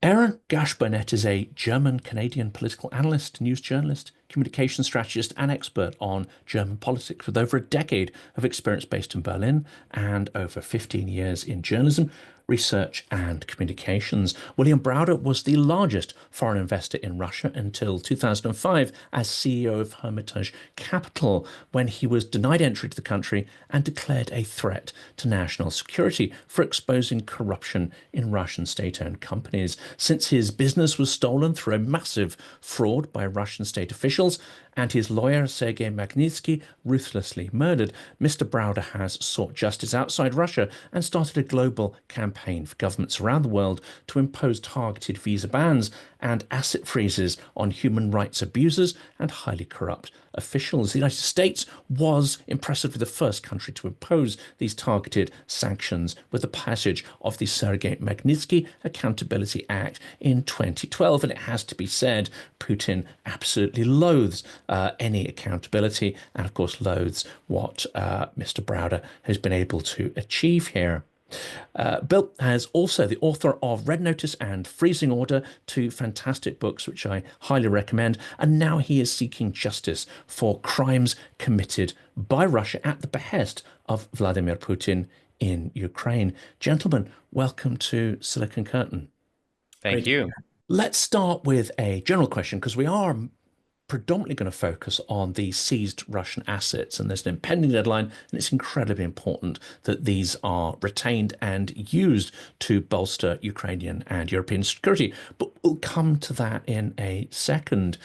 Aaron Gasch Burnett is a German-Canadian political analyst, news journalist, communication strategist, and expert on German politics with over a decade of experience based in Berlin and over 15 years in journalism, research, and communications. William Browder was the largest foreign investor in Russia until 2005 as CEO of Hermitage Capital, when he was denied entry to the country and declared a threat to national security for exposing corruption in Russian state-owned companies. Since his business was stolen through a massive fraud by Russian state officials and his lawyer, Sergei Magnitsky, ruthlessly murdered, Mr. Browder has sought justice outside Russia and started a global campaign for governments around the world to impose targeted visa bans and asset freezes on human rights abusers and highly corrupt officials. The United States was impressively the first country to impose these targeted sanctions with the passage of the Sergei Magnitsky Accountability Act in 2012. And it has to be said, Putin absolutely loathes any accountability and, of course, loathes what Mr. Browder has been able to achieve here. Bill is also the author of Red Notice and Freezing Order, two fantastic books which I highly recommend, and now he is seeking justice for crimes committed by Russia at the behest of Vladimir Putin in Ukraine. Gentlemen, welcome to Silicon Curtain. Thank you. Let's start with a general question, because we are predominantly going to focus on the seized Russian assets, and there's an impending deadline, and it's incredibly important that these are retained and used to bolster Ukrainian and European security. But we'll come to that in a second.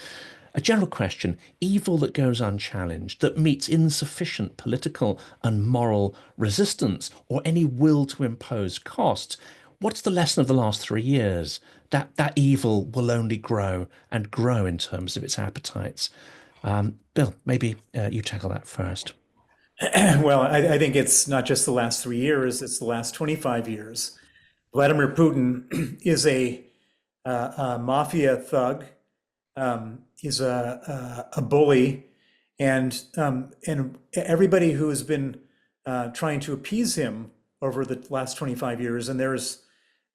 A general question: evil that goes unchallenged, that meets insufficient political and moral resistance or any will to impose costs. What's the lesson of the last 3 years? That evil will only grow and grow in terms of its appetites. Bill, maybe you tackle that first. Well, I think it's not just the last 3 years, it's the last 25 years. Vladimir Putin is a mafia thug. He's a bully. And everybody who has been trying to appease him over the last 25 years, and there's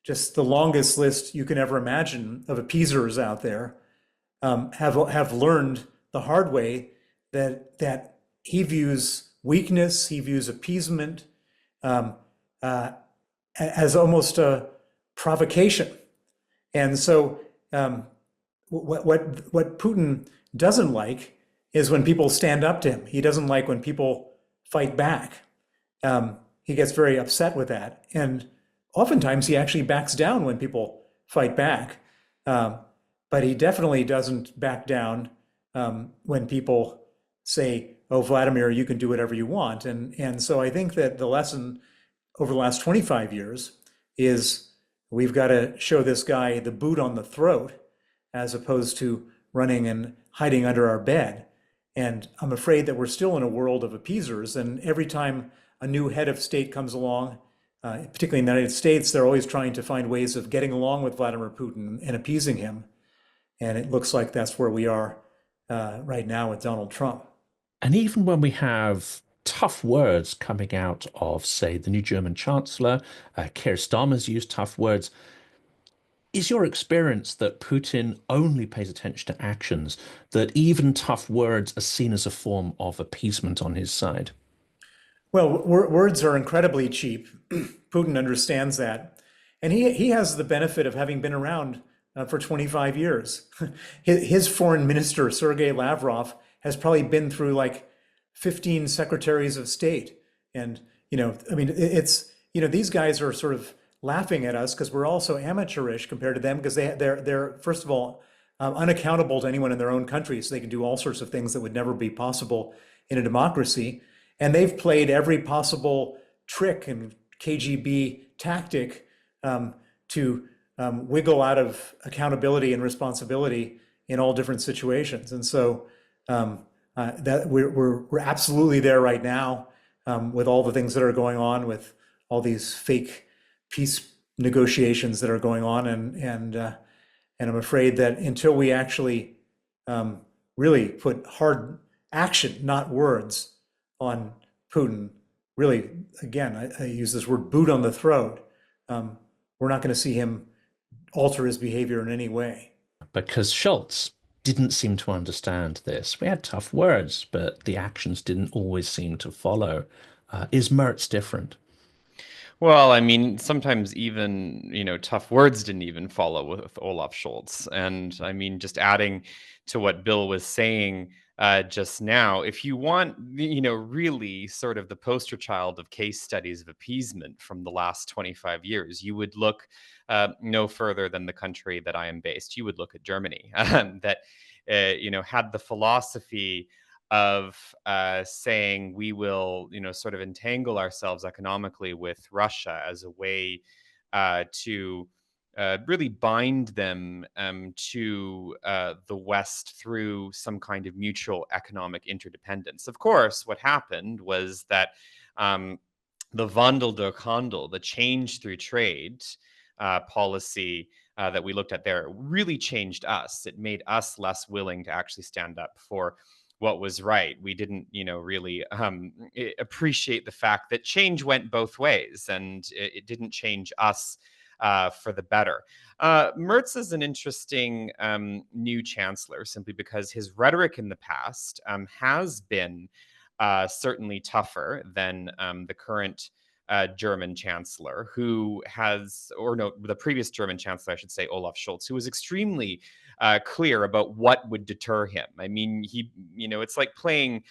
just the longest list you can ever imagine of appeasers out there, have learned the hard way that he views weakness, he views appeasement as almost a provocation. And so what Putin doesn't like is when people stand up to him. He doesn't like when people fight back. He gets very upset with that. And oftentimes he actually backs down when people fight back, but he definitely doesn't back down when people say, "Oh, Vladimir, you can do whatever you want." And so I think that the lesson over the last 25 years is we've got to show this guy the boot on the throat, as opposed to running and hiding under our bed. And I'm afraid that we're still in a world of appeasers, and every time a new head of state comes along, particularly in the United States, they're always trying to find ways of getting along with Vladimir Putin and appeasing him. And it looks like that's where we are right now with Donald Trump. And even when we have tough words coming out of, say, the new German Chancellor, Keir Starmer's used tough words, is your experience that Putin only pays attention to actions, that even tough words are seen as a form of appeasement on his side? Well, words are incredibly cheap. Putin understands that. And he has the benefit of having been around for 25 years. His foreign minister, Sergei Lavrov, has probably been through like 15 secretaries of state. And, I mean, these guys are sort of laughing at us because we're all so amateurish compared to them, because they're first of all, unaccountable to anyone in their own country. So they can do all sorts of things that would never be possible in a democracy. And they've played every possible trick and KGB tactic to wiggle out of accountability and responsibility in all different situations. And so that we're absolutely there right now with all the things that are going on, with all these fake peace negotiations that are going on, and I'm afraid that until we actually really put hard action, not words, on Putin, really, again, I use this word boot on the throat, we're not going to see him alter his behavior in any way. Because Schultz didn't seem to understand this. We had tough words, but the actions didn't always seem to follow. Is Merz different? Well, I mean, sometimes even, tough words didn't even follow with Olaf Scholz. And I mean, just adding to what Bill was saying just now, if you want, really sort of the poster child of case studies of appeasement from the last 25 years, you would look no further than the country that I am based. You would look at Germany, that, had the philosophy of saying we will, sort of entangle ourselves economically with Russia as a way to really bind them to the West through some kind of mutual economic interdependence. Of course, what happened was that the Wandel durch Handel, the change through trade policy that we looked at there, really changed us. It made us less willing to actually stand up for what was right. We didn't, really appreciate the fact that change went both ways, and it didn't change us for the better. Merz is an interesting new chancellor simply because his rhetoric in the past has been certainly tougher than the current German chancellor, who has, or no, the previous German chancellor, I should say, Olaf Scholz, who was extremely clear about what would deter him. I mean, it's like playing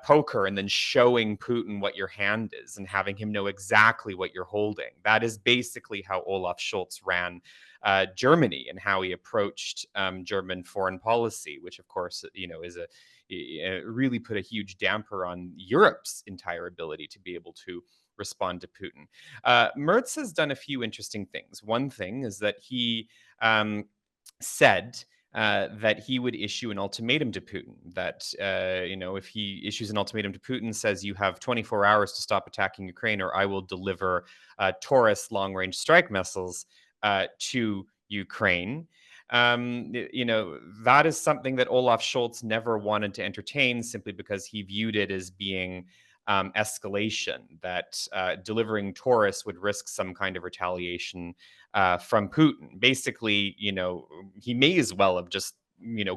poker and then showing Putin what your hand is and having him know exactly what you're holding. That is basically how Olaf Scholz ran Germany and how he approached German foreign policy, which of course, is really put a huge damper on Europe's entire ability to be able to respond to Putin. Merz has done a few interesting things. One thing is that he said that he would issue an ultimatum to Putin, that, if he issues an ultimatum to Putin, says you have 24 hours to stop attacking Ukraine or I will deliver Taurus long-range strike missiles to Ukraine. That is something that Olaf Scholz never wanted to entertain simply because he viewed it as being escalation, that delivering Taurus would risk some kind of retaliation from Putin. Basically, he may as well have just,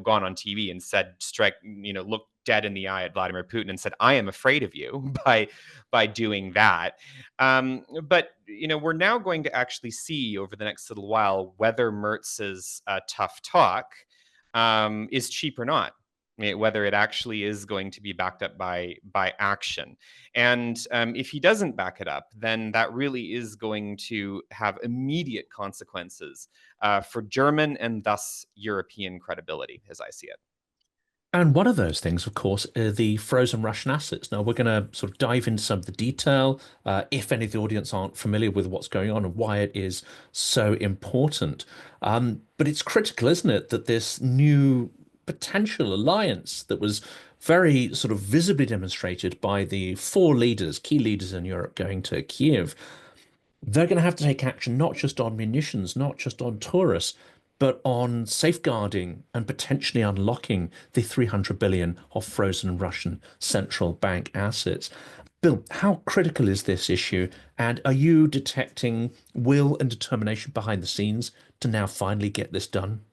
gone on TV and said, looked dead in the eye at Vladimir Putin and said, I am afraid of you by doing that. But, we're now going to actually see over the next little while whether Merz's tough talk is cheap or not. Whether it actually is going to be backed up by action. And if he doesn't back it up, then that really is going to have immediate consequences for German and thus European credibility, as I see it. And one of those things, of course, are the frozen Russian assets. Now, we're going to sort of dive into some of the detail, if any of the audience aren't familiar with what's going on and why it is so important. But it's critical, isn't it, that this new potential alliance that was very sort of visibly demonstrated by the four leaders, key leaders in Europe going to Kiev, they're going to have to take action not just on munitions, not just on Taurus, but on safeguarding and potentially unlocking the 300 billion of frozen Russian central bank assets. Bill, how critical is this issue? And are you detecting will and determination behind the scenes to now finally get this done?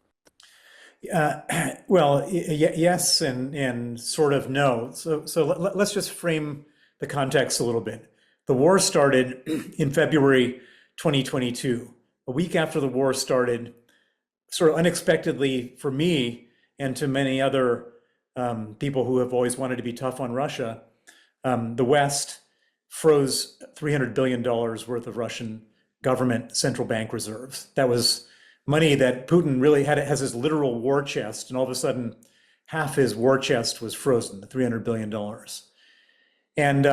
Well, yes, and sort of no. So let's just frame the context a little bit. The war started in February 2022. A week after the war started, sort of unexpectedly for me and to many other people who have always wanted to be tough on Russia, the West froze $300 billion worth of Russian government central bank reserves. That was money that Putin really has his literal war chest, and all of a sudden half his war chest was frozen, the $300 billion. And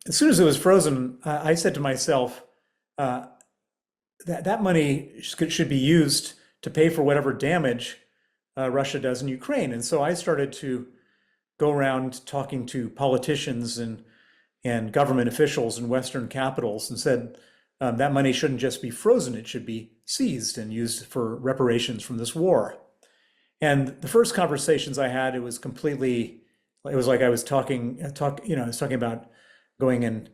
as soon as it was frozen, I said to myself, that money should be used to pay for whatever damage Russia does in Ukraine. And so I started to go around talking to politicians and government officials in Western capitals and said, that money shouldn't just be frozen, it should be seized and used for reparations from this war. And the first conversations I had, it was like I was talking about going and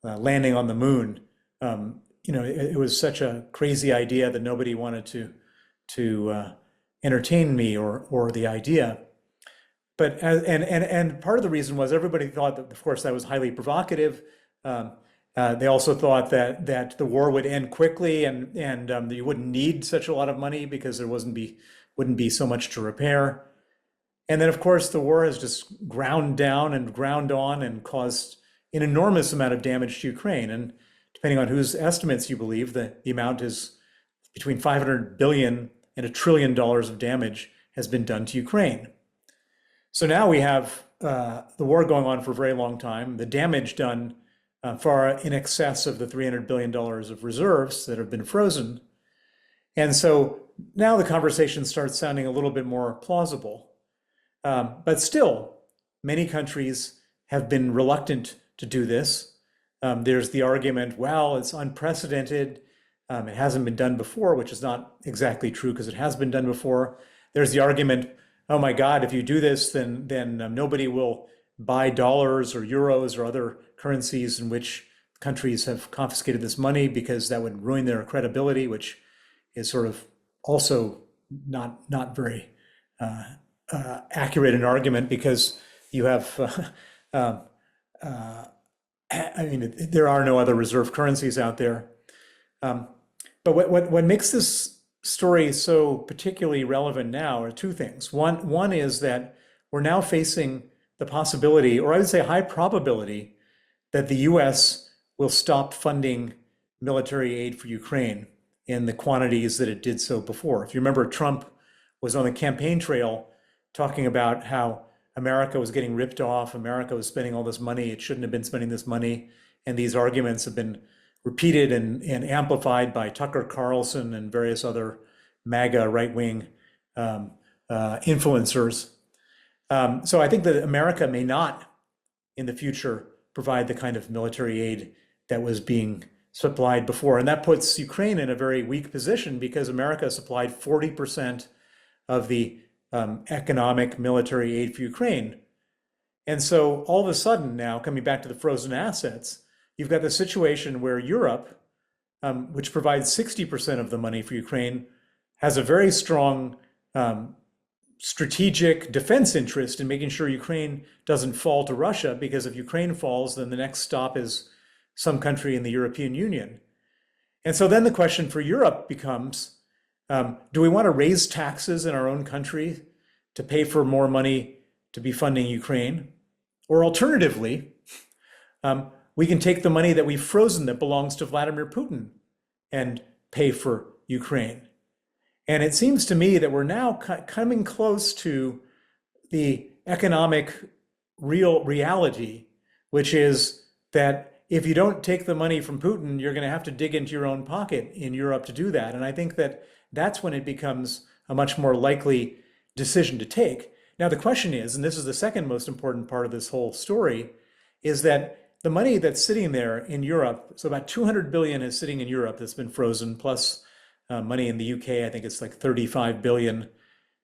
landing on the moon. It was such a crazy idea that nobody wanted to entertain me or the idea. But and part of the reason was everybody thought that, of course, that was highly provocative. They also thought that the war would end quickly and you wouldn't need such a lot of money because there wouldn't be so much to repair. And then, of course, the war has just ground down and ground on and caused an enormous amount of damage to Ukraine. And depending on whose estimates you believe, the amount is between 500 billion and $1 trillion of damage has been done to Ukraine. So now we have the war going on for a very long time, the damage done far in excess of the $300 billion of reserves that have been frozen. And so now the conversation starts sounding a little bit more plausible. But still, many countries have been reluctant to do this. There's the argument, well, it's unprecedented. It hasn't been done before, which is not exactly true because it has been done before. There's the argument, oh my God, if you do this, then nobody will buy dollars or euros or other currencies in which countries have confiscated this money because that would ruin their credibility, which is sort of also not very accurate an argument because you have, I mean, there are no other reserve currencies out there. But what makes this story so particularly relevant now are two things. One is that we're now facing the possibility, or I would say high probability, that the US will stop funding military aid for Ukraine in the quantities that it did so before. If you remember, Trump was on the campaign trail talking about how America was getting ripped off, America was spending all this money, it shouldn't have been spending this money, and these arguments have been repeated and amplified by Tucker Carlson and various other MAGA right-wing influencers. So I think that America may not, in the future, provide the kind of military aid that was being supplied before. And that puts Ukraine in a very weak position because America supplied 40% of the economic military aid for Ukraine. And so all of a sudden now, coming back to the frozen assets, you've got the situation where Europe, which provides 60% of the money for Ukraine, has a very strong strategic defense interest in making sure Ukraine doesn't fall to Russia, because if Ukraine falls, then the next stop is some country in the European Union. And so then the question for Europe becomes, do we want to raise taxes in our own country to pay for more money to be funding Ukraine? Or alternatively, we can take the money that we've frozen that belongs to Vladimir Putin and pay for Ukraine. And it seems to me that we're now coming close to the economic reality, which is that if you don't take the money from Putin, you're going to have to dig into your own pocket in Europe to do that. And I think that that's when it becomes a much more likely decision to take. Now, the question is, and this is the second most important part of this whole story, is that the money that's sitting there in Europe, so about 200 billion is sitting in Europe that's been frozen, plus money in the UK, I think it's like 35 billion,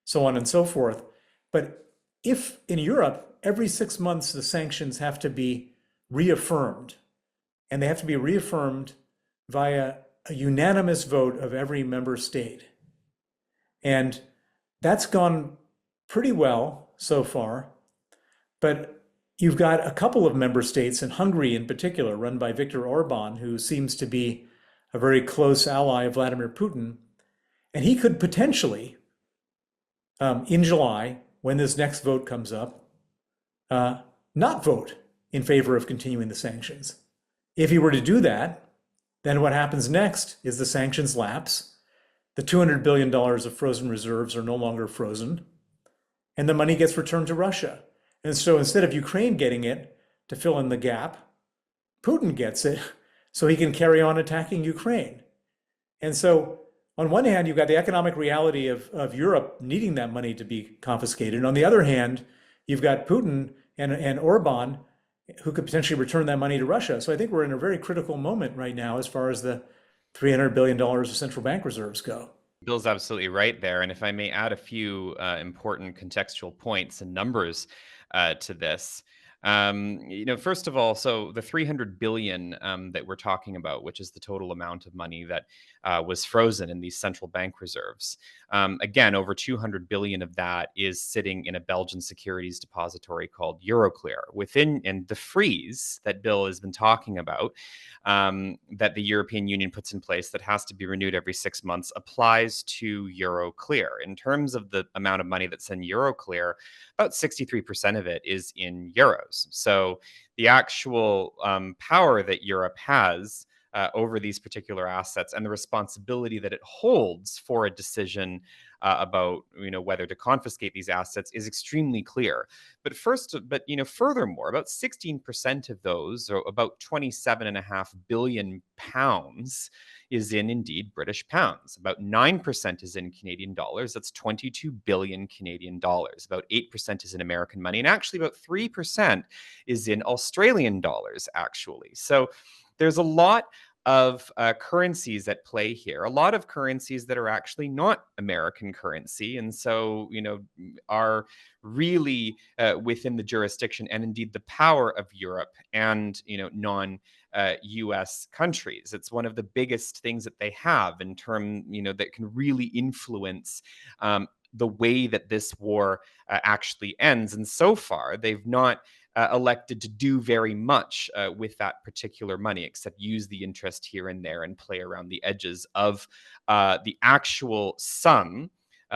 so on and so forth. But if in Europe, every 6 months, the sanctions have to be reaffirmed, and they have to be reaffirmed via a unanimous vote of every member state. And that's gone pretty well so far, but you've got a couple of member states, and Hungary in particular, run by Viktor Orban, who seems to be a very close ally of Vladimir Putin. And he could potentially, in July, when this next vote comes up, not vote in favor of continuing the sanctions. If he were to do that, then what happens next is the sanctions lapse, the $200 billion of frozen reserves are no longer frozen, and the money gets returned to Russia. And so instead of Ukraine getting it to fill in the gap, Putin gets it so he can carry on attacking Ukraine. And so on one hand, you've got the economic reality of Europe needing that money to be confiscated. And on the other hand, you've got Putin and Orban who could potentially return that money to Russia. So I think we're in a very critical moment right now as far as the $300 billion of central bank reserves go. Bill's absolutely right there. And if I may add a few important contextual points and numbers to this. First of all, so the 300 billion that we're talking about, which is the total amount of money that was frozen in these central bank reserves. Again, over 200 billion of that is sitting in a Belgian securities depository called Euroclear. And the freeze that Bill has been talking about, that the European Union puts in place that has to be renewed every 6 months, applies to Euroclear. In terms of the amount of money that's in Euroclear, about 63% of it is in euros. So the actual power that Europe has over these particular assets and the responsibility that it holds for a decision about whether to confiscate these assets is extremely clear. But furthermore, about 16% of those, or about 27.5 billion pounds, is in indeed British pounds. About 9% is in Canadian dollars. That's 22 billion Canadian dollars. About 8% is in American money, and actually about 3% is in Australian dollars, actually. So there's a lot of currencies at play here, a lot of currencies that are actually not American currency, and so are really within the jurisdiction and indeed the power of Europe and non-U.S. countries. It's one of the biggest things that they have in terms that can really influence the way that this war actually ends. And so far, they've not elected to do very much with that particular money, except use the interest here and there and play around the edges of the actual sum,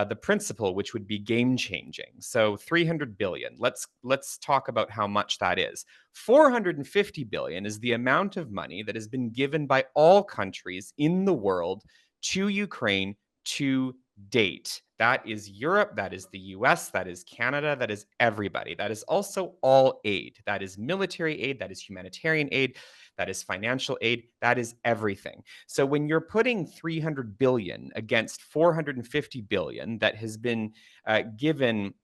the principle, which would be game changing. So 300 billion. Let's talk about how much that is. 450 billion is the amount of money that has been given by all countries in the world to Ukraine to date. That is Europe, that is the US, that is Canada, that is everybody. That is also all aid. That is military aid, that is humanitarian aid, that is financial aid, that is everything. So when you're putting 300 billion against 450 billion that has been given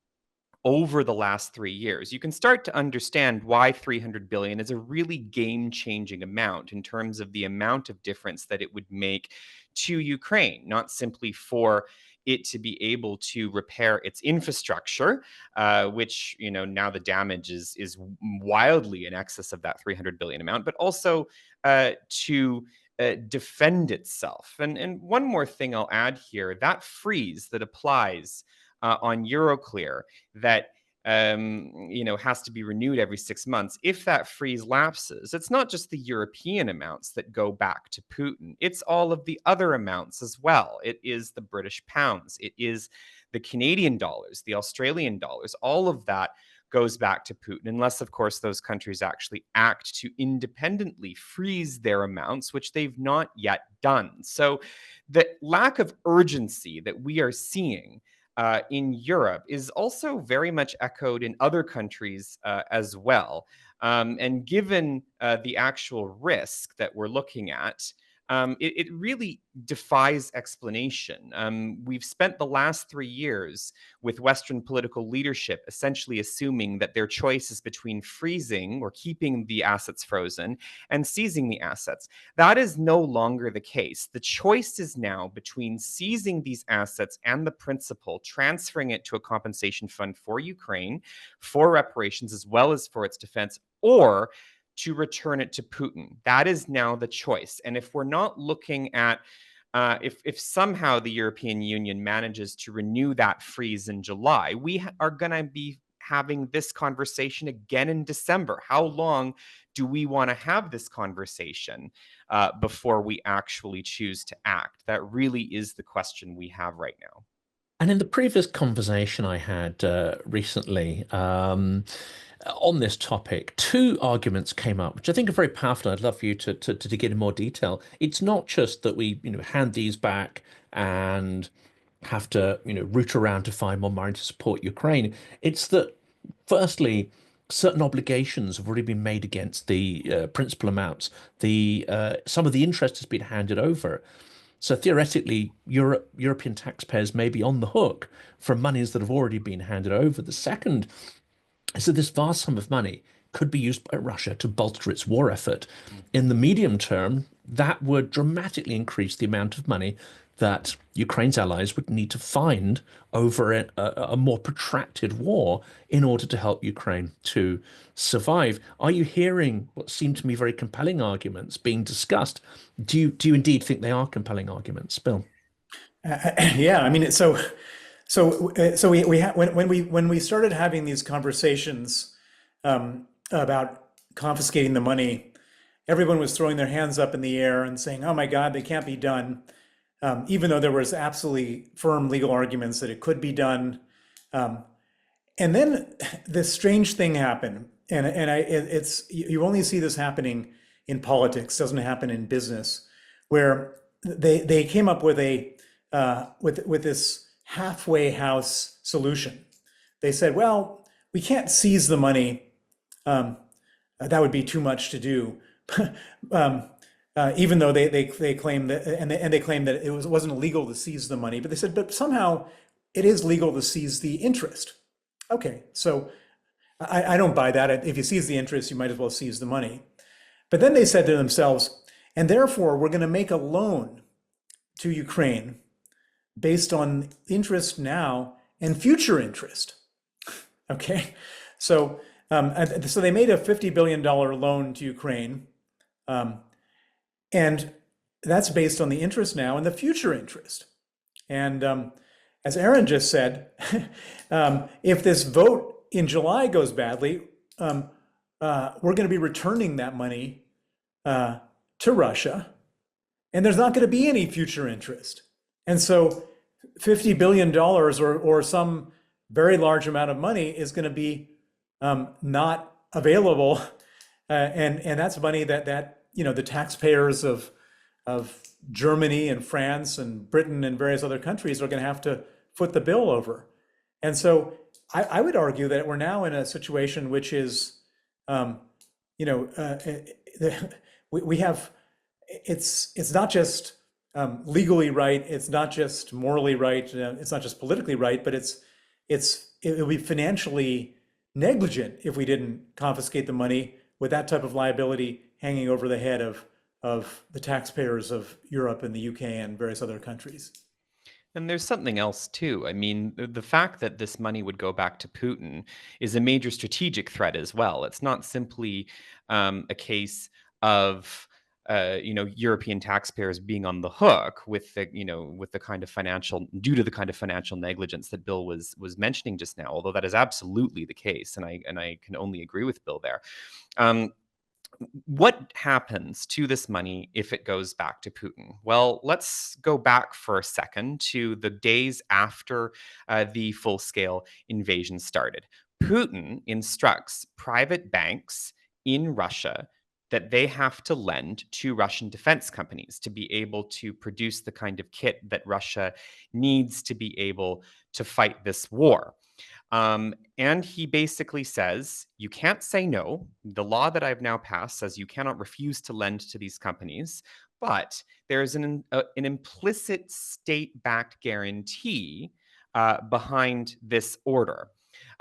over the last 3 years, you can start to understand why 300 billion is a really game-changing amount in terms of the amount of difference that it would make to Ukraine, not simply for it to be able to repair its infrastructure, which now the damage is wildly in excess of that 300 billion amount, but also to defend itself. And one more thing I'll add here: that freeze that applies on Euroclear that has to be renewed every 6 months. If that freeze lapses, it's not just the European amounts that go back to Putin. It's all of the other amounts as well. It is the British pounds. It is the Canadian dollars, the Australian dollars. All of that goes back to Putin, unless, of course, those countries actually act to independently freeze their amounts, which they've not yet done. So the lack of urgency that we are seeing in Europe is also very much echoed in other countries as well. And given the actual risk that we're looking at, it really defies explanation. We've spent the last 3 years with Western political leadership essentially assuming that their choice is between freezing or keeping the assets frozen and seizing the assets. That is no longer the case. The choice is now between seizing these assets and the principal, transferring it to a compensation fund for Ukraine, for reparations, as well as for its defense, or to return it to Putin. That is now the choice. And if we're not looking at if somehow the European Union manages to renew that freeze in July, we are going to be having this conversation again in December. How long do we want to have this conversation before we actually choose to act? That really is the question we have right now. And in the previous conversation I had recently on this topic, two arguments came up, which I think are very powerful. I'd love for you to get in more detail. It's not just that we hand these back and have to root around to find more money to support Ukraine. It's that, firstly, certain obligations have already been made against the principal amounts. Some of the interest has been handed over. So theoretically, European taxpayers may be on the hook for monies that have already been handed over. The second is that this vast sum of money could be used by Russia to bolster its war effort. In the medium term, that would dramatically increase the amount of money that Ukraine's allies would need to find over a more protracted war in order to help Ukraine to survive. Are you hearing what seem to me very compelling arguments being discussed? Do you indeed think they are compelling arguments, Bill? Yeah, I mean, when we started having these conversations about confiscating the money, everyone was throwing their hands up in the air and saying, "Oh my God, they can't be done," even though there was absolutely firm legal arguments that it could be done. And then this strange thing happened, it's you only see this happening in politics, doesn't happen in business, where they came up with with this halfway house solution. They said, well, we can't seize the money. That would be too much to do. Even though they claim that, and they claim that it wasn't illegal to seize the money, but they said, but somehow it is legal to seize the interest. Okay, so I don't buy that. If you seize the interest, you might as well seize the money. But then they said to themselves, and therefore we're going to make a loan to Ukraine based on interest now and future interest. Okay, so they made a $50 billion loan to Ukraine, and that's based on the interest now and the future interest. And as Aaron just said, if this vote in July goes badly, we're going to be returning that money to Russia, and there's not going to be any future interest. And so $50 billion or some very large amount of money is going to be not available. And that's money that the taxpayers of Germany and France and Britain and various other countries are going to have to foot the bill over. And so I would argue that we're now in a situation which is, we have, it's not just legally right, it's not just morally right, it's not just politically right, but it would be financially negligent if we didn't confiscate the money with that type of liability hanging over the head of the taxpayers of Europe and the UK and various other countries. And there's something else too. I mean, the fact that this money would go back to Putin is a major strategic threat as well. It's not simply a case of European taxpayers being on the hook with the kind of financial negligence that Bill was mentioning just now. Although that is absolutely the case, and I can only agree with Bill there. What happens to this money if it goes back to Putin? Well, let's go back for a second to the days after the full-scale invasion started. Putin instructs private banks in Russia that they have to lend to Russian defense companies to be able to produce the kind of kit that Russia needs to be able to fight this war. And he basically says, you can't say no. The law that I've now passed says you cannot refuse to lend to these companies, but there's an implicit state-backed guarantee behind this order.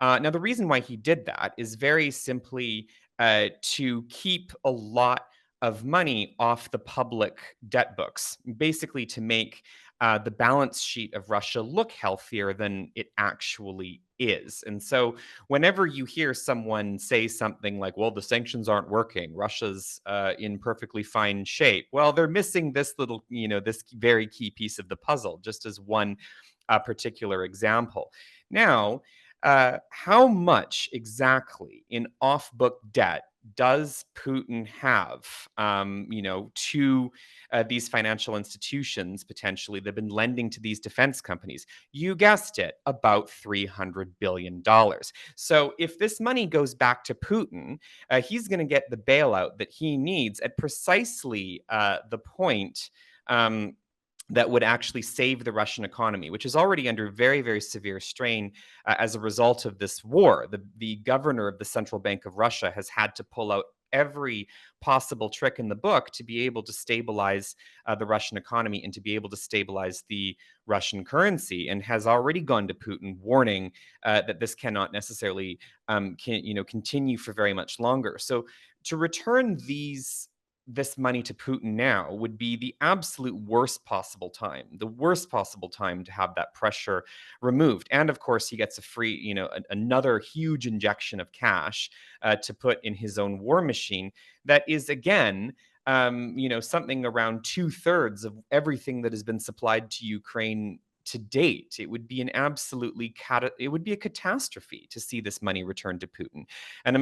Now, the reason why he did that is very simply to keep a lot of money off the public debt books, basically to make the balance sheet of Russia look healthier than it actually is. And so whenever you hear someone say something like, well, the sanctions aren't working, Russia's in perfectly fine shape, well, they're missing this little, this very key piece of the puzzle, just as one particular example. Now, how much exactly in off-book debt does Putin have, to these financial institutions potentially that have been lending to these defense companies? You guessed it, about $300 billion. So if this money goes back to Putin, he's going to get the bailout that he needs at precisely the point that would actually save the Russian economy, which is already under very, very severe strain as a result of this war. The governor of the Central Bank of Russia has had to pull out every possible trick in the book to be able to stabilize the Russian economy and to be able to stabilize the Russian currency, and has already gone to Putin warning that this cannot necessarily continue for very much longer. So to return these this money to Putin now would be the absolute worst possible time, the worst possible time to have that pressure removed. And of course, he gets a free, another huge injection of cash to put in his own war machine. That is, again, something around 2/3 of everything that has been supplied to Ukraine to date. It would be it would be a catastrophe to see this money returned to Putin. And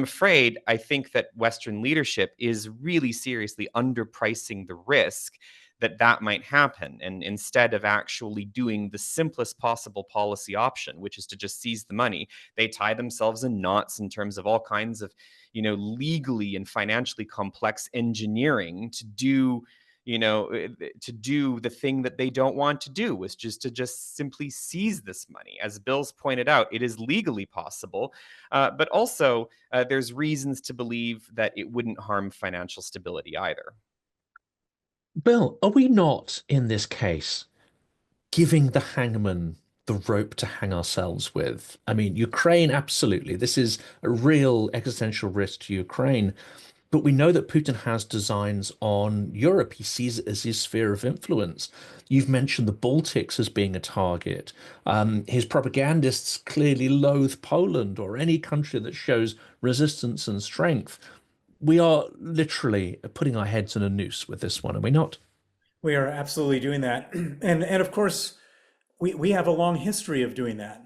I think that Western leadership is really seriously underpricing the risk that that might happen. And instead of actually doing the simplest possible policy option, which is to just seize the money, they tie themselves in knots in terms of all kinds of, legally and financially complex engineering to do the thing that they don't want to do, was just simply seize this money. As Bill's pointed out, it is legally possible, but also there's reasons to believe that it wouldn't harm financial stability either. Bill, are we not in this case giving the hangman the rope to hang ourselves with? I mean, Ukraine, absolutely. This is a real existential risk to Ukraine. But we know that Putin has designs on Europe. He sees it as his sphere of influence. You've mentioned the Baltics as being a target. His propagandists clearly loathe Poland or any country that shows resistance and strength. We are literally putting our heads in a noose with this one, are we not? We are absolutely doing that. And of course, we have a long history of doing that.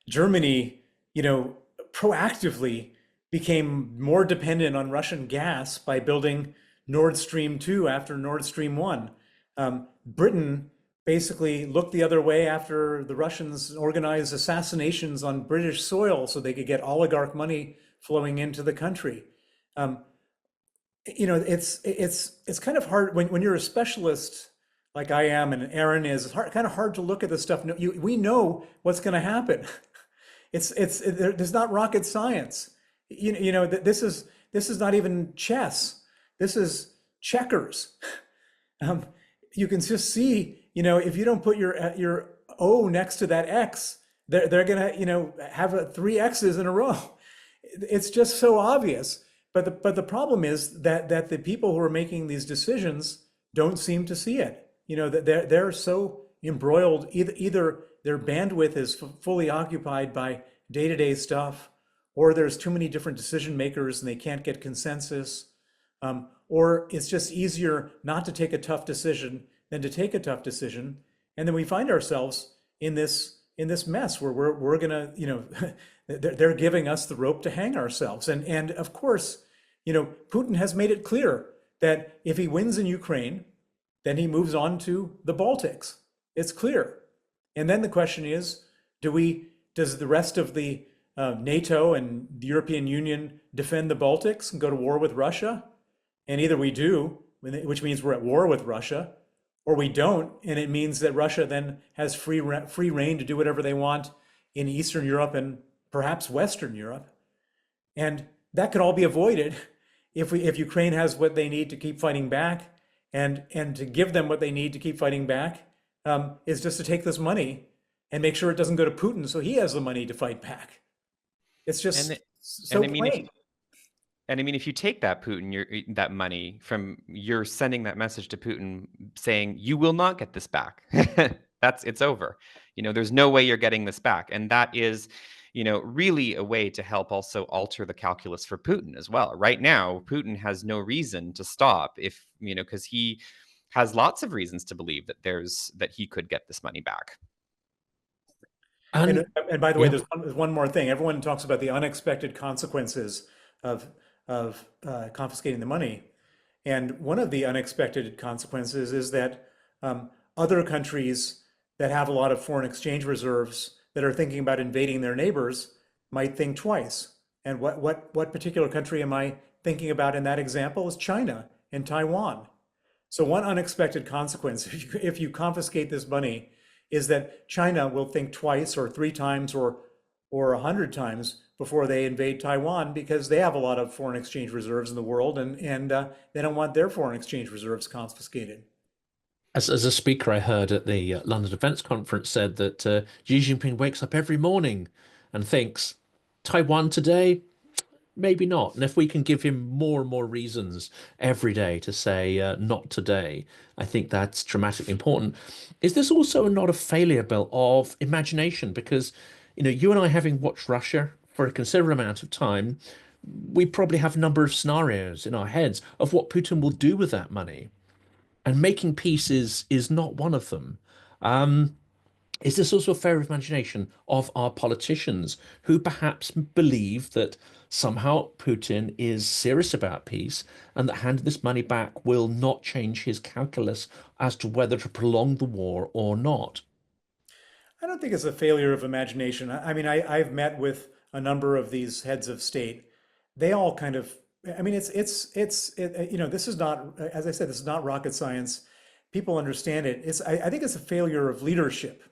Germany, proactively became more dependent on Russian gas by building Nord Stream 2 after Nord Stream 1. Britain basically looked the other way after the Russians organized assassinations on British soil so they could get oligarch money flowing into the country. It's kind of hard when you're a specialist like I am and Aaron is. It's kind of hard to look at this stuff. We know what's going to happen. There's not rocket science. This is not even chess. This is checkers. You can just see, if you don't put your O next to that X, they're gonna, have three X's in a row. It's just so obvious. But the problem is that the people who are making these decisions don't seem to see it. That they're so embroiled. Either their bandwidth is fully occupied by day-to-day stuff, or there's too many different decision makers and they can't get consensus, or it's just easier not to take a tough decision than to take a tough decision. And then we find ourselves in this mess where we're gonna, they're giving us the rope to hang ourselves. And of course, Putin has made it clear that if he wins in Ukraine, then he moves on to the Baltics. It's clear. And then the question is, does the rest of the NATO and the European Union defend the Baltics and go to war with Russia? And either we do, which means we're at war with Russia, or we don't, and it means that Russia then has free reign to do whatever they want in Eastern Europe and perhaps Western Europe. And that could all be avoided if Ukraine has what they need to keep fighting back, and to give them what they need to keep fighting back is just to take this money and make sure it doesn't go to Putin so he has the money to fight back. It's just so plain. If you take that that money you're sending that message to Putin saying you will not get this back. It's over. There's no way you're getting this back, and that is, really a way to help also alter the calculus for Putin as well. Right now, Putin has no reason to stop because he has lots of reasons to believe that he could get this money back. And by the way, there's one more thing. Everyone talks about the unexpected consequences of confiscating the money. And one of the unexpected consequences is that other countries that have a lot of foreign exchange reserves that are thinking about invading their neighbors might think twice. And what particular country am I thinking about in that example? Is China and Taiwan. So one unexpected consequence, if you confiscate this money, is that China will think twice or three times or 100 times before they invade Taiwan, because they have a lot of foreign exchange reserves in the world, and they don't want their foreign exchange reserves confiscated. As a speaker I heard at the London Defence Conference said that Xi Jinping wakes up every morning and thinks, Taiwan today, Maybe not. And if we can give him more and more reasons every day to say, not today, I think that's dramatically important. Is this also not a failure, Bill, of imagination? Because, you and I, having watched Russia for a considerable amount of time, we probably have a number of scenarios in our heads of what Putin will do with that money. And making peace is not one of them. Is this also a failure of imagination of our politicians who perhaps believe that somehow Putin is serious about peace and that handing this money back will not change his calculus as to whether to prolong the war or not? I don't think it's a failure of imagination. I mean, I've met with a number of these heads of state. They all kind of, I mean, this is not, as I said, this is not rocket science. People understand it. I think it's a failure of leadership.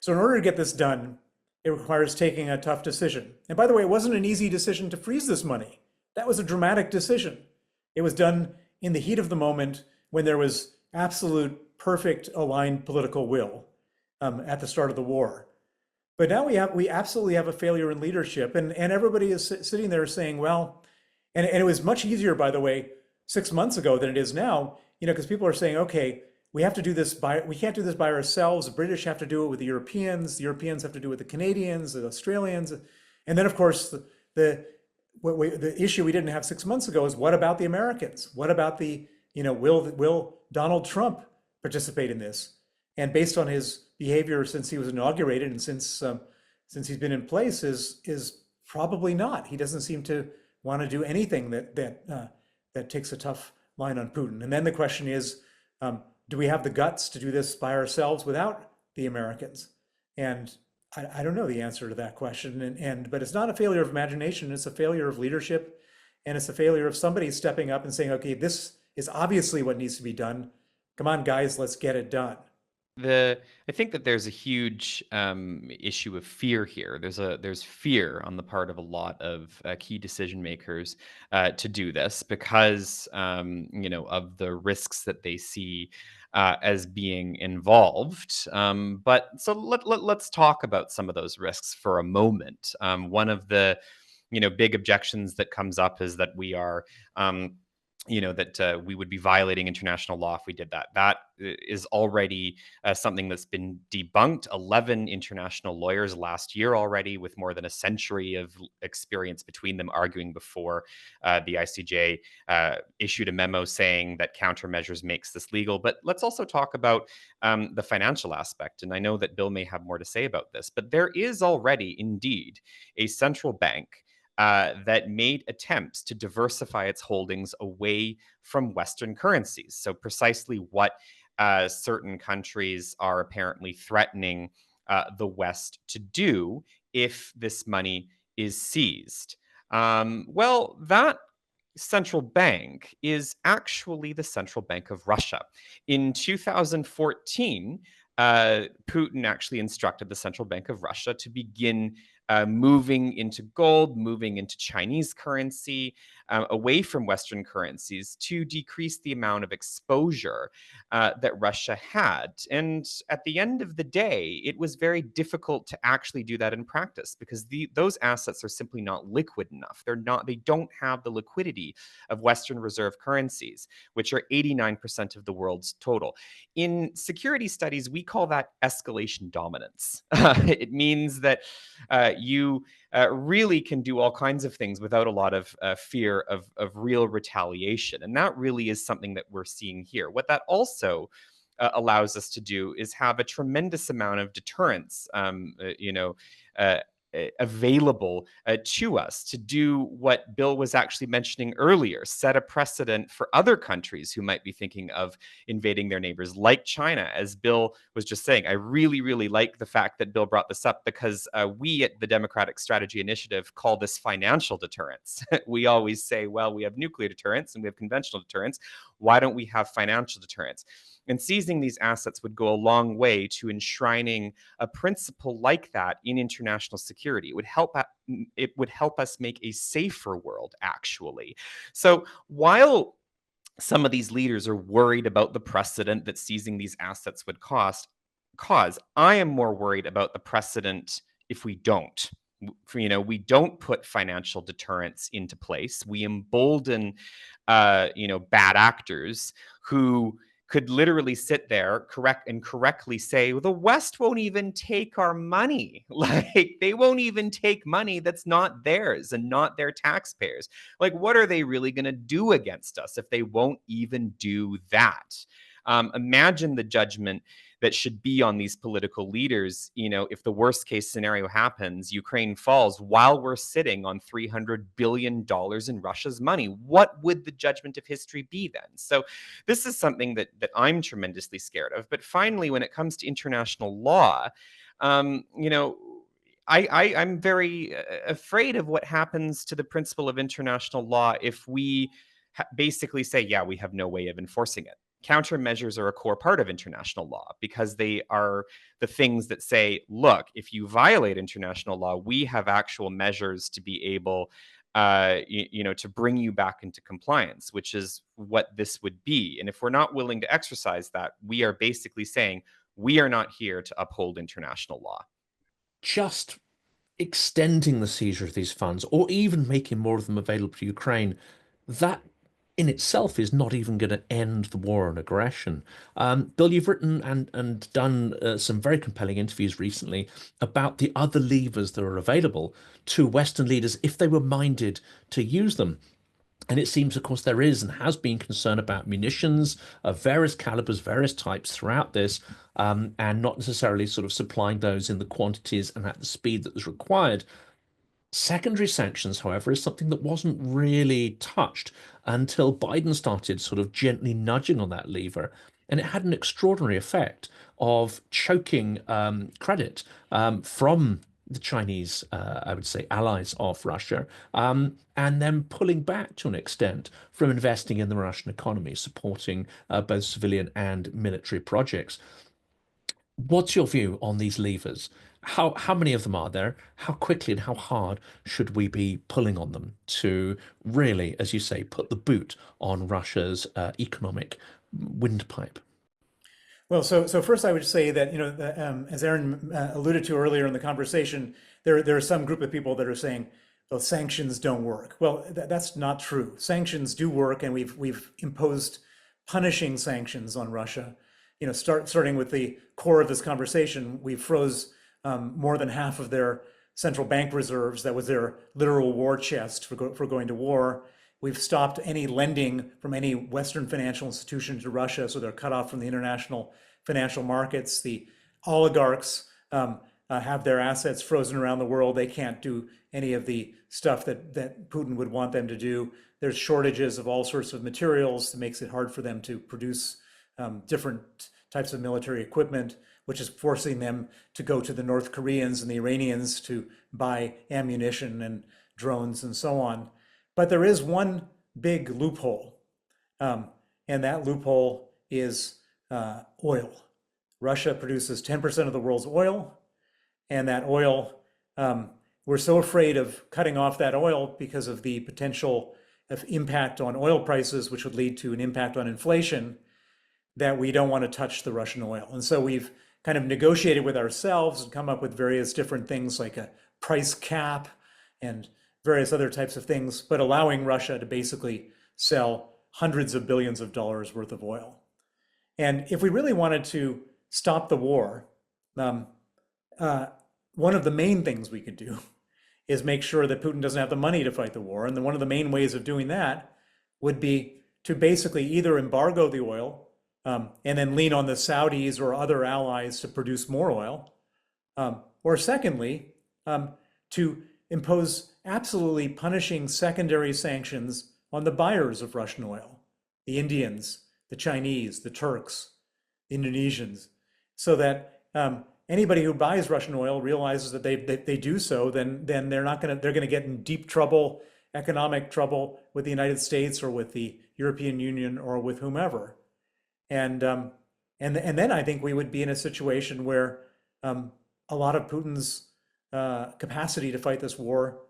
So in order to get this done, it requires taking a tough decision. And by the way, it wasn't an easy decision to freeze this money. That was a dramatic decision. It was done in the heat of the moment when there was absolute perfect aligned political will at the start of the war. But now we absolutely have a failure in leadership, and everybody is sitting there saying, well, and it was much easier, by the way, 6 months ago than it is now, because people are saying, okay, we can't do this by ourselves. The British have to do it with the Europeans have to do it with the Canadians, the Australians, and then of course the issue we didn't have 6 months ago is, what about the Americans? What about will Donald Trump participate in this? And based on his behavior since he was inaugurated and since he's been in place, is probably not. He doesn't seem to want to do anything that takes a tough line on Putin. And then the question is, do we have the guts to do this by ourselves without the Americans? And I don't know the answer to that question. But it's not a failure of imagination. It's a failure of leadership, and it's a failure of somebody stepping up and saying, okay, this is obviously what needs to be done. Come on, guys, let's get it done. I think that there's a huge issue of fear here. There's fear on the part of a lot of key decision makers to do this because of the risks that they see as being involved. But so let's talk about some of those risks for a moment. One of the big objections that comes up is that we are that we would be violating international law if we did that. That is already something that's been debunked. 11 international lawyers last year already, with more than a century of experience between them, arguing before the ICJ issued a memo saying that countermeasures makes this legal. But let's also talk about the financial aspect. And I know that Bill may have more to say about this, but there is already indeed a central bank that made attempts to diversify its holdings away from Western currencies. So precisely what certain countries are apparently threatening the West to do if this money is seized. Well, that central bank is actually the Central Bank of Russia. In 2014, Putin actually instructed the Central Bank of Russia to begin moving into gold, moving into Chinese currency, away from Western currencies to decrease the amount of exposure that Russia had. And at the end of the day, it was very difficult to actually do that in practice because those assets are simply not liquid enough. They don't have the liquidity of Western reserve currencies, which are 89% of the world's total. In security studies, we call that escalation dominance. It means that you really can do all kinds of things without a lot of fear of real retaliation. And that really is something that we're seeing here. What that also allows us to do is have a tremendous amount of deterrence, available to us to do what Bill was actually mentioning earlier, set a precedent for other countries who might be thinking of invading their neighbors, like China. As Bill was just saying, I really, really like the fact that Bill brought this up because we at the Democratic Strategy Initiative call this financial deterrence. We always say, well, we have nuclear deterrence and we have conventional deterrence. Why don't we have financial deterrence? And seizing these assets would go a long way to enshrining a principle like that in international security. It would help us make a safer world, actually. So while some of these leaders are worried about the precedent that seizing these assets would cause, I am more worried about the precedent if we don't. We don't put financial deterrence into place. We embolden, bad actors who could literally sit there correctly say, well, the West won't even take our money. Like, they won't even take money that's not theirs and not their taxpayers. Like, what are they really going to do against us if they won't even do that? Imagine the judgment that should be on these political leaders. If the worst case scenario happens, Ukraine falls while we're sitting on $300 billion in Russia's money. What would the judgment of history be then? So this is something that I'm tremendously scared of. But finally, when it comes to international law, I'm very afraid of what happens to the principle of international law if we basically say, yeah, we have no way of enforcing it. Countermeasures are a core part of international law because they are the things that say, look, if you violate international law, we have actual measures to be able to bring you back into compliance, which is what this would be. And if we're not willing to exercise that, we are basically saying we are not here to uphold international law. Just extending the seizure of these funds or even making more of them available to Ukraine, that in itself is not even going to end the war on aggression. Bill, you've written and done some very compelling interviews recently about the other levers that are available to Western leaders if they were minded to use them. And it seems, of course, there is and has been concern about munitions of various calibers, various types throughout this, and not necessarily sort of supplying those in the quantities and at the speed that was required. Secondary sanctions, however, is something that wasn't really touched until Biden started sort of gently nudging on that lever. And it had an extraordinary effect of choking credit from the Chinese, I would say, allies of Russia, and then pulling back to an extent from investing in the Russian economy, supporting both civilian and military projects. What's your view on these levers? How many of them are there? How quickly and how hard should we be pulling on them to really, as you say, put the boot on Russia's economic windpipe? Well, so first I would say that, as Aaron alluded to earlier in the conversation, there are some group of people that are saying, well, sanctions don't work. Well, that's not true. Sanctions do work, and we've imposed punishing sanctions on Russia. Starting with the core of this conversation, we froze more than half of their central bank reserves. That was their literal war chest for going to war. We've stopped any lending from any Western financial institution to Russia, so they're cut off from the international financial markets. The oligarchs have their assets frozen around the world. They can't do any of the stuff that Putin would want them to do. There's shortages of all sorts of materials that makes it hard for them to produce different types of military equipment, which is forcing them to go to the North Koreans and the Iranians to buy ammunition and drones and so on. But there is one big loophole, and that loophole is oil. Russia produces 10% of the world's oil, and that oil, we're so afraid of cutting off that oil because of the potential of impact on oil prices, which would lead to an impact on inflation, that we don't want to touch the Russian oil. And so we've kind of negotiated with ourselves and come up with various different things like a price cap and various other types of things, but allowing Russia to basically sell hundreds of billions of dollars worth of oil. And if we really wanted to stop the war, one of the main things we could do is make sure that Putin doesn't have the money to fight the war. And then one of the main ways of doing that would be to basically either embargo the oil and then lean on the Saudis or other allies to produce more oil, or secondly, to impose absolutely punishing secondary sanctions on the buyers of Russian oil, the Indians, the Chinese, the Turks, the Indonesians, so that anybody who buys Russian oil realizes that they do so, then they're going to get in deep trouble, economic trouble with the United States or with the European Union or with whomever. And then I think we would be in a situation where a lot of Putin's capacity to fight this war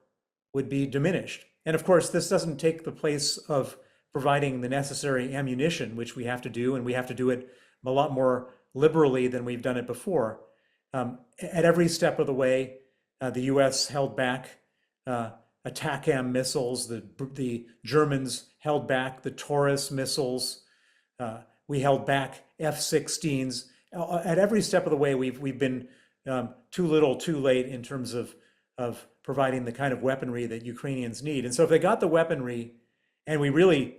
would be diminished. And of course, this doesn't take the place of providing the necessary ammunition, which we have to do, and we have to do it a lot more liberally than we've done it before. At every step of the way, The U.S. held back ATACMS missiles. The Germans held back the Taurus missiles. We held back F-16s. At every step of the way, we've been too little, too late in terms of providing the kind of weaponry that Ukrainians need. And so if they got the weaponry and we really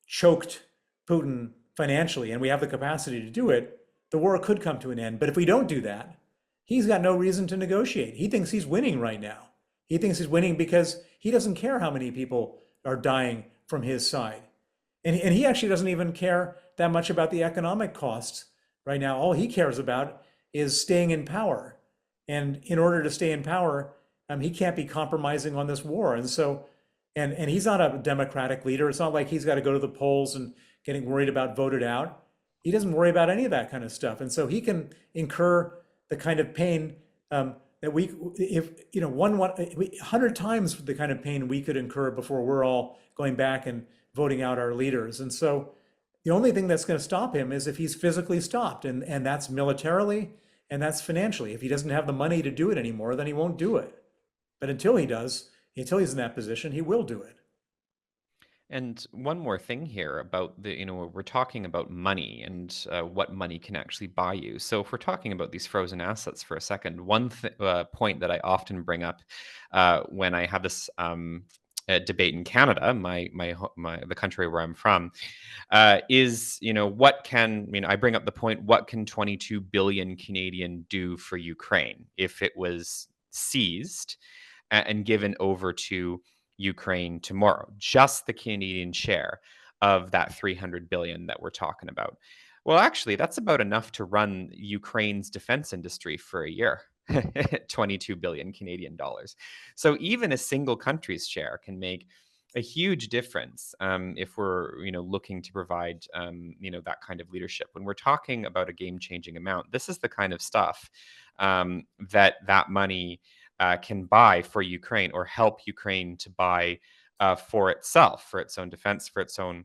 choked Putin financially and we have the capacity to do it, the war could come to an end. But if we don't do that, he's got no reason to negotiate. He thinks he's winning right now. He thinks he's winning because he doesn't care how many people are dying from his side. And he actually doesn't even care that much about the economic costs right now. All he cares about is staying in power. And in order to stay in power, he can't be compromising on this war. And so, and he's not a democratic leader. It's not like he's got to go to the polls and getting worried about voted out. He doesn't worry about any of that kind of stuff. And so he can incur the kind of pain that we, if, 100 times the kind of pain we could incur before we're all going back and voting out our leaders. And so the only thing that's going to stop him is if he's physically stopped, and that's militarily and that's financially. If he doesn't have the money to do it anymore, then he won't do it. But until he does, until he's in that position, he will do it. And one more thing here about we're talking about money and what money can actually buy you. So if we're talking about these frozen assets for a second, one point that I often bring up when I have this debate in Canada, the country where I'm from, is what can I bring up the point? What can 22 billion Canadian do for Ukraine if it was seized and given over to Ukraine tomorrow? Just the Canadian share of that 300 billion that we're talking about. Well, actually, that's about enough to run Ukraine's defense industry for a year. 22 billion Canadian dollars. So even a single country's share can make a huge difference if we're looking to provide that kind of leadership. When we're talking about a game-changing amount, this is the kind of stuff that money can buy for Ukraine, or help Ukraine to buy for itself, for its own defense, for its own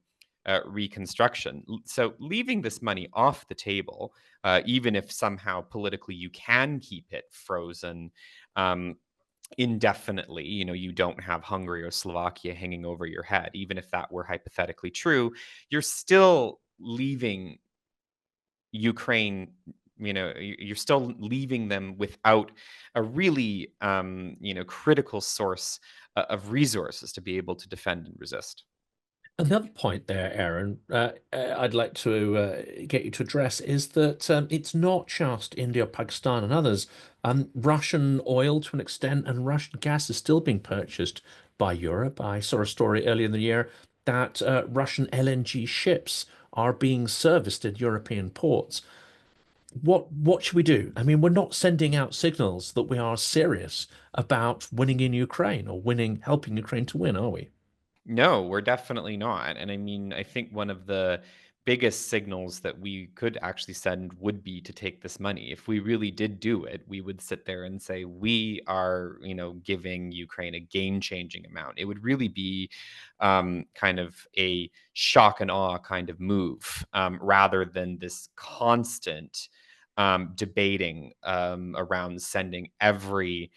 reconstruction. So leaving this money off the table, even if somehow politically you can keep it frozen indefinitely, you don't have Hungary or Slovakia hanging over your head, even if that were hypothetically true, you're still leaving Ukraine, you're still leaving them without a really, critical source of resources to be able to defend and resist. Another point there, Aaron, I'd like to get you to address is that it's not just India, Pakistan, and others. Russian oil, to an extent, and Russian gas is still being purchased by Europe. I saw a story earlier in the year that Russian LNG ships are being serviced in European ports. What should we do? I mean, we're not sending out signals that we are serious about winning in Ukraine or helping Ukraine to win, are we? No, we're definitely not. And I mean, I think one of the biggest signals that we could actually send would be to take this money. If we really did do it, we would sit there and say, we are, giving Ukraine a game-changing amount. It would really be kind of a shock and awe kind of move, rather than this constant debating around sending every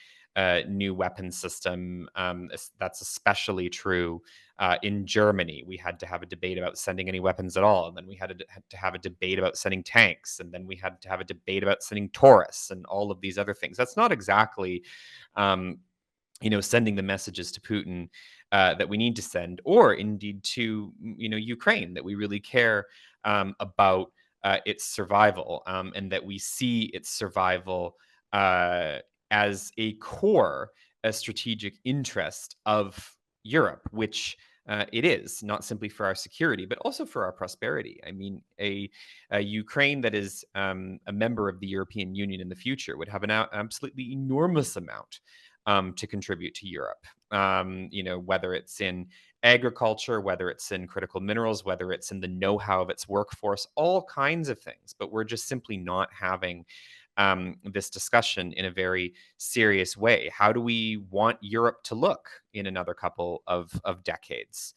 new weapon system. That's especially true in Germany. We had to have a debate about sending any weapons at all. And then we had to have a debate about sending tanks. And then we had to have a debate about sending Taurus and all of these other things. That's not exactly, sending the messages to Putin that we need to send, or indeed to, Ukraine, that we really care about its survival, and that we see its survival as a core, a strategic interest of Europe, which it is, not simply for our security, but also for our prosperity. I mean, a Ukraine that is a member of the European Union in the future would have an absolutely enormous amount to contribute to Europe. Whether it's in agriculture, whether it's in critical minerals, whether it's in the know-how of its workforce, all kinds of things. But we're just simply not having this discussion in a very serious way. How do we want Europe to look in another couple of decades?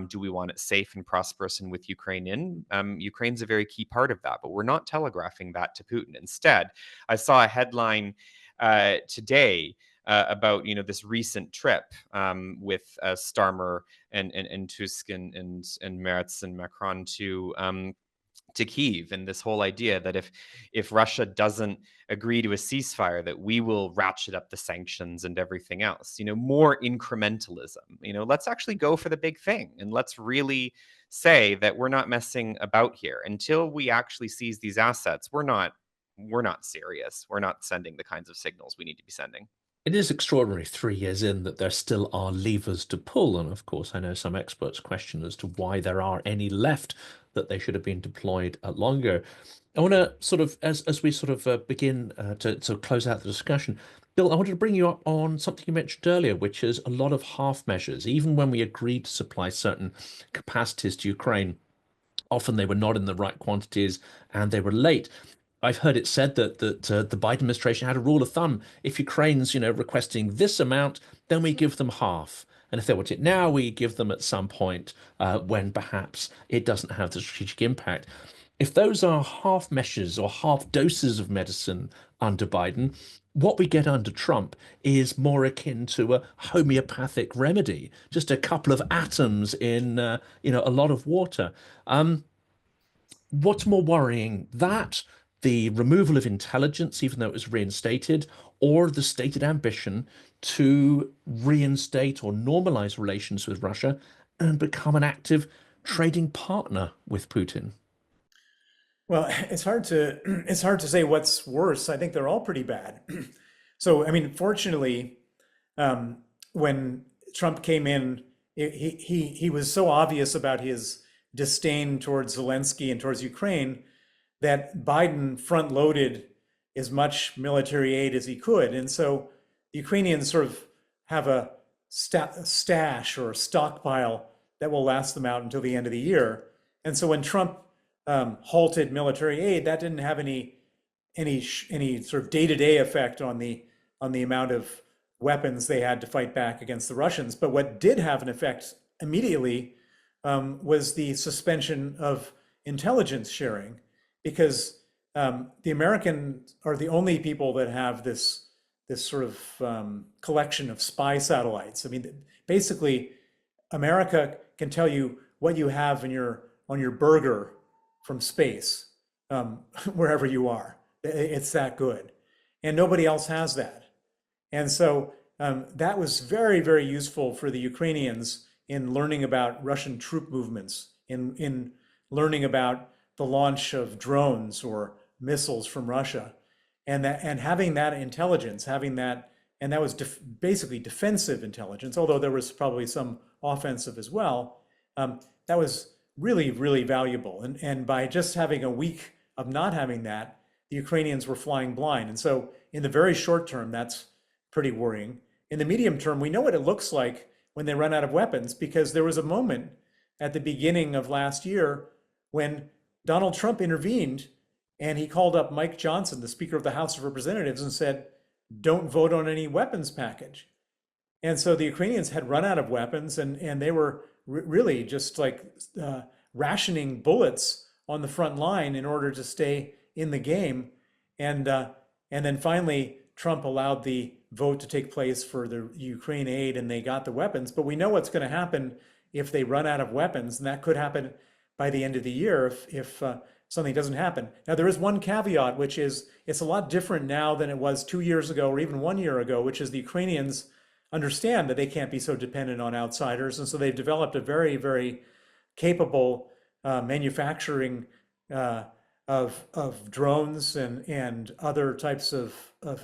Do we want it safe and prosperous and with Ukraine in? Ukraine's a very key part of that, but we're not telegraphing that to Putin. Instead, I saw a headline today about this recent trip with Starmer and Tusk and Merz and Macron to Kyiv, and this whole idea that if Russia doesn't agree to a ceasefire, that we will ratchet up the sanctions and everything else. More incrementalism. Let's actually go for the big thing, and let's really say that we're not messing about here. Until we actually seize these assets, we're not serious. We're not sending the kinds of signals we need to be sending. It is extraordinary 3 years in that there still are levers to pull. And of course, I know some experts question as to why there are any left, that they should have been deployed longer. I want to sort of, as we sort of begin to close out the discussion, Bill, I wanted to bring you up on something you mentioned earlier, which is a lot of half measures. Even when we agreed to supply certain capacities to Ukraine, often they were not in the right quantities and they were late. I've heard it said that the Biden administration had a rule of thumb: if Ukraine's requesting this amount, then we give them half, and if they want it now, we give them at some point when perhaps it doesn't have the strategic impact. If those are half measures or half doses of medicine under Biden, what we get under Trump is more akin to a homeopathic remedy, just a couple of atoms in a lot of water. What's more worrying, that the removal of intelligence, even though it was reinstated, or the stated ambition to reinstate or normalize relations with Russia and become an active trading partner with Putin? Well, it's hard to say what's worse. I think they're all pretty bad. So, I mean, fortunately, when Trump came in, he was so obvious about his disdain towards Zelensky and towards Ukraine that Biden front-loaded as much military aid as he could. And so the Ukrainians sort of have a stash or a stockpile that will last them out until the end of the year. And so when Trump halted military aid, that didn't have any sort of day-to-day effect on the amount of weapons they had to fight back against the Russians. But what did have an effect immediately was the suspension of intelligence sharing, because the Americans are the only people that have this sort of collection of spy satellites. I mean, basically, America can tell you what you have on your burger from space, wherever you are. It's that good, and nobody else has that. And so that was very, very useful for the Ukrainians in learning about Russian troop movements, in learning about the launch of drones or missiles from Russia, and having that intelligence, and that was basically defensive intelligence, although there was probably some offensive as well. That was really, really valuable. And by just having a week of not having that, the Ukrainians were flying blind. And so in the very short term, that's pretty worrying. In the medium term, we know what it looks like when they run out of weapons, because there was a moment at the beginning of last year when Donald Trump intervened, and he called up Mike Johnson, the Speaker of the House of Representatives, and said, don't vote on any weapons package. And so the Ukrainians had run out of weapons, and they were really just like rationing bullets on the front line in order to stay in the game. And then finally, Trump allowed the vote to take place for the Ukraine aid, and they got the weapons. But we know what's going to happen if they run out of weapons, and that could happen by the end of the year if something doesn't happen. Now, there is one caveat, which is it's a lot different now than it was 2 years ago or even 1 year ago, which is the Ukrainians understand that they can't be so dependent on outsiders. And so they've developed a very, very capable manufacturing of drones and other types of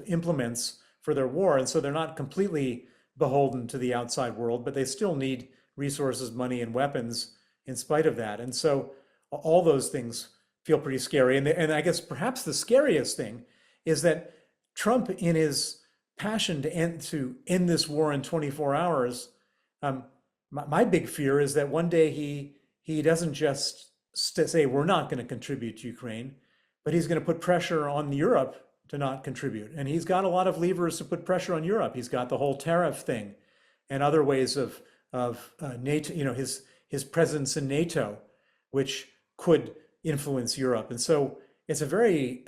implements for their war. And so they're not completely beholden to the outside world, but they still need resources, money, and weapons in spite of that. And so all those things feel pretty scary. And I guess perhaps the scariest thing is that Trump, in his passion to end this war in 24 hours, my big fear is that one day he doesn't just say we're not going to contribute to Ukraine, but he's going to put pressure on Europe to not contribute. And he's got a lot of levers to put pressure on Europe. He's got the whole tariff thing and other ways of NATO, his presence in NATO, which could influence Europe. And so it's a very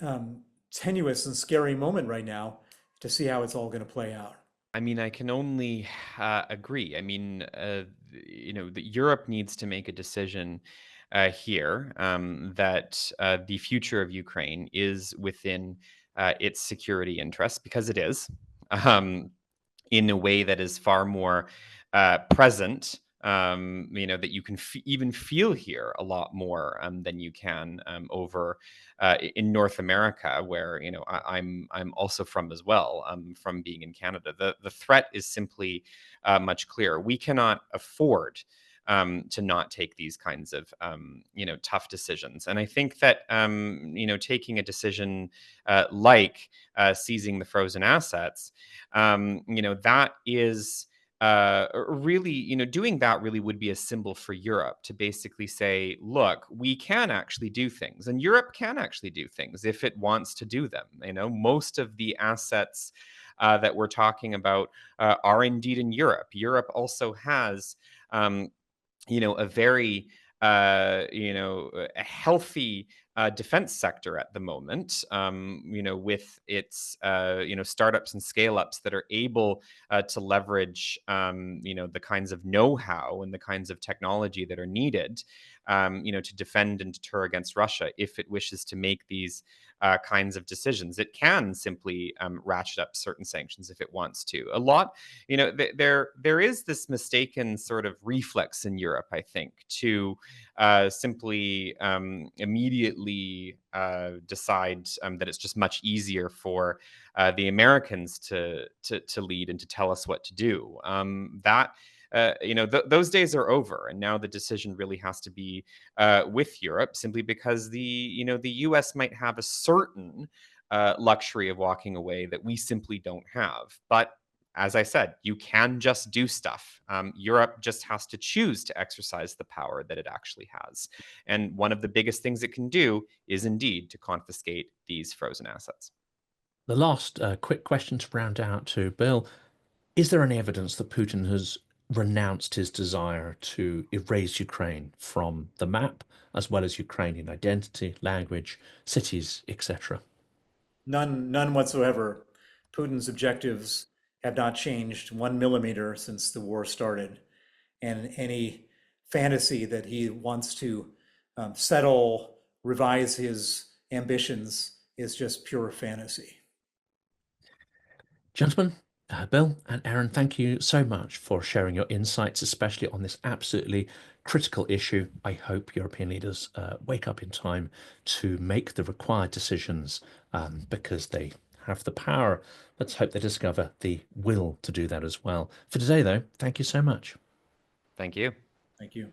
tenuous and scary moment right now to see how it's all going to play out. I mean, I can only agree. I mean, Europe needs to make a decision here that the future of Ukraine is within its security interests, because it is. Um, in a way that is far more present, that you can even feel here a lot more than you can over in North America, where I'm also from as well, from being in Canada. The threat is simply much clearer. We cannot afford to not take these kinds of tough decisions. And I think that taking a decision like seizing the frozen assets, that is really, doing that really would be a symbol for Europe to basically say, look, we can actually do things, and Europe can actually do things if it wants to do them. Most of the assets that we're talking about are indeed in Europe. Europe also has a very a healthy defense sector at the moment, with its startups and scale ups that are able to leverage the kinds of know-how and the kinds of technology that are needed to defend and deter against Russia if it wishes to make these kinds of decisions. It can simply ratchet up certain sanctions if it wants to. A lot, there is this mistaken sort of reflex in Europe, I think, to simply immediately decide that it's just much easier for the Americans to lead and to tell us what to do. Those days are over, and now the decision really has to be with Europe, simply because the U.S. might have a certain luxury of walking away that we simply don't have. But as I said, you can just do stuff. Europe just has to choose to exercise the power that it actually has. And one of the biggest things it can do is indeed to confiscate these frozen assets. The last quick question to round out to Bill. Is there any evidence that Putin has renounced his desire to erase Ukraine from the map, as well as Ukrainian identity, language, cities, etc.? None whatsoever. Putin's objectives have not changed 1 millimeter since the war started. And any fantasy that he wants to settle, revise his ambitions is just pure fantasy. Gentlemen, Bill and Aaron, thank you so much for sharing your insights, especially on this absolutely critical issue. I hope European leaders wake up in time to make the required decisions, because they have the power. Let's hope they discover the will to do that as well. For today, though, thank you so much. Thank you. Thank you.